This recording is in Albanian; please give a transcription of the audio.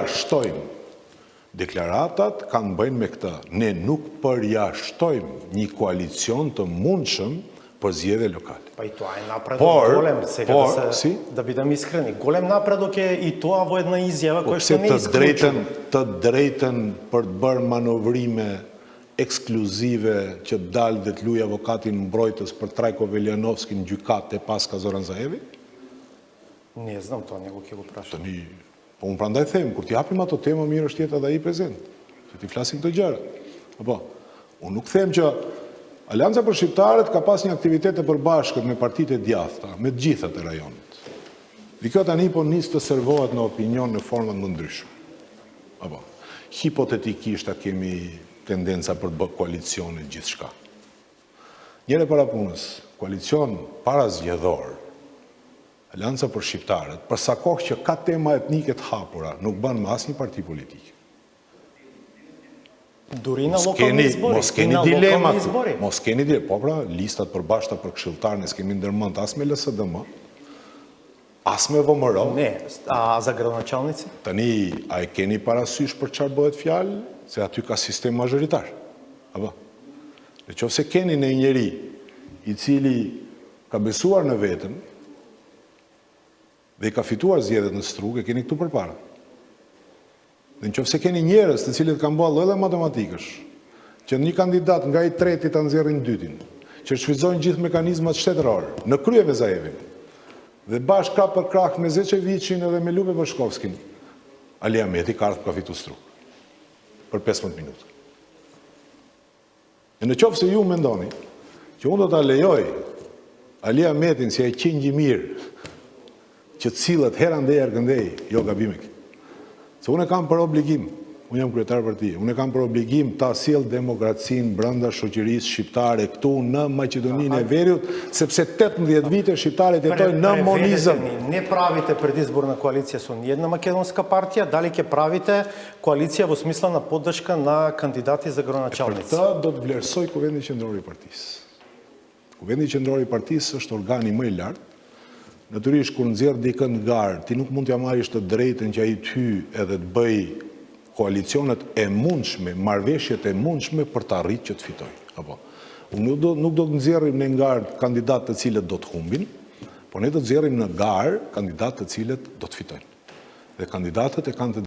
përjashtojmë. Deklaratat kanë bëjnë me këta. Ne nuk përjashtojmë një koalicion të mundshëm për zgjedhje lokale. Pa i to aj napred golem, se kada se da bidem iskreni. Golem napred dok je i to avojt në izjava koje što ne isključujem. Të drejten për të bërë manovrime ekskluzive që dalë dhe të luj avokatin mbrojtës për Trajko Veljanovski në gjykat e paska Zoran Zaevi? Ne znam to, nego ke go prašao. Po unë prandaj them, kur t'i hapim ato tema, mirë është jetë edhe i prezent, që t'i flasim të gjëra. Apo, unë nuk them që Alianca për Shqiptarët ka pas një aktivitet të përbashkët me partitë e djathta, me të gjithat e rajonit. Dhe kjo tani po nis të servohet në opinion në format më ndryshme. Apo, hipotetikisht a kemi tendenca për të bërë koalicione gjithçka. Njëre para punës, koalicion para zgjedhor, Alianca për Shqiptarët, për sa kohë që ka tema etnike të hapura, nuk bën me asnjë parti politike. Durina lokalni izbori. Mos keni dilema. Mos keni dilema. Po pra, listat përbashkëta për këshilltar ne s'kemi ndërmend as me LSDM, as me VMRO. Ne, a za gradonačelnici? Tani, a e keni parasysh për çfarë bëhet fjalë? Se aty ka sistem mazhoritar. Apo? Nëse keni në njeri i cili ka besuar në veten dhe i ka fituar zgjedhjet në Strugë, e keni këtu përpara. Dhe nëse keni njerëz të cilët kanë bërë lloj matematikësh, që një kandidat nga i treti ta nxjerrin dytin, që shfrytëzojnë gjithë mekanizmat shtetëror, në krye me Zaevin, dhe bashkë ka për krah me Zečeviçin edhe me Lupe Bashkovskin, Ali Ahmeti ka ardhur ka fitu Strugë për 15 minuta. E në qoftë se ju mendoni që unë do ta lejoj Ali Ahmetin si ai qingj i mirë që cilët herë këndej, jo gabime këtë. Se unë e kam për obligim, unë jam kryetar partie, unë e kam për obligim ta sjell demokracinë brenda shoqërisë shqiptare këtu në Maqedoninë e Veriut, sepse 18 vite shqiptarët jetojnë në monizëm. Ne pravite predizborna koalicija su jedna makedonska partija, da li ke pravite koalicija u smisla na podrška na kandidati za gradonačelnici? Për këtë do të vlerësoj Kuvendi Qendror i Partisë. Kuvendi Qendror i Partisë është organi më i lartë. Natyrisht, kur nxjerr dikën garë, ti nuk mund t'ja marrësh të drejtën që ai ty edhe të bëj koalicionet e mundshme, marrëveshjet e mundshme për të arritur që të fitojë. Apo, nuk do të nxjerrim në garë kandidatë të cilët do të humbin, por ne do të nxjerrim në garë kandidatë të cilët do të fitojnë. Dhe kandidatët e kanë të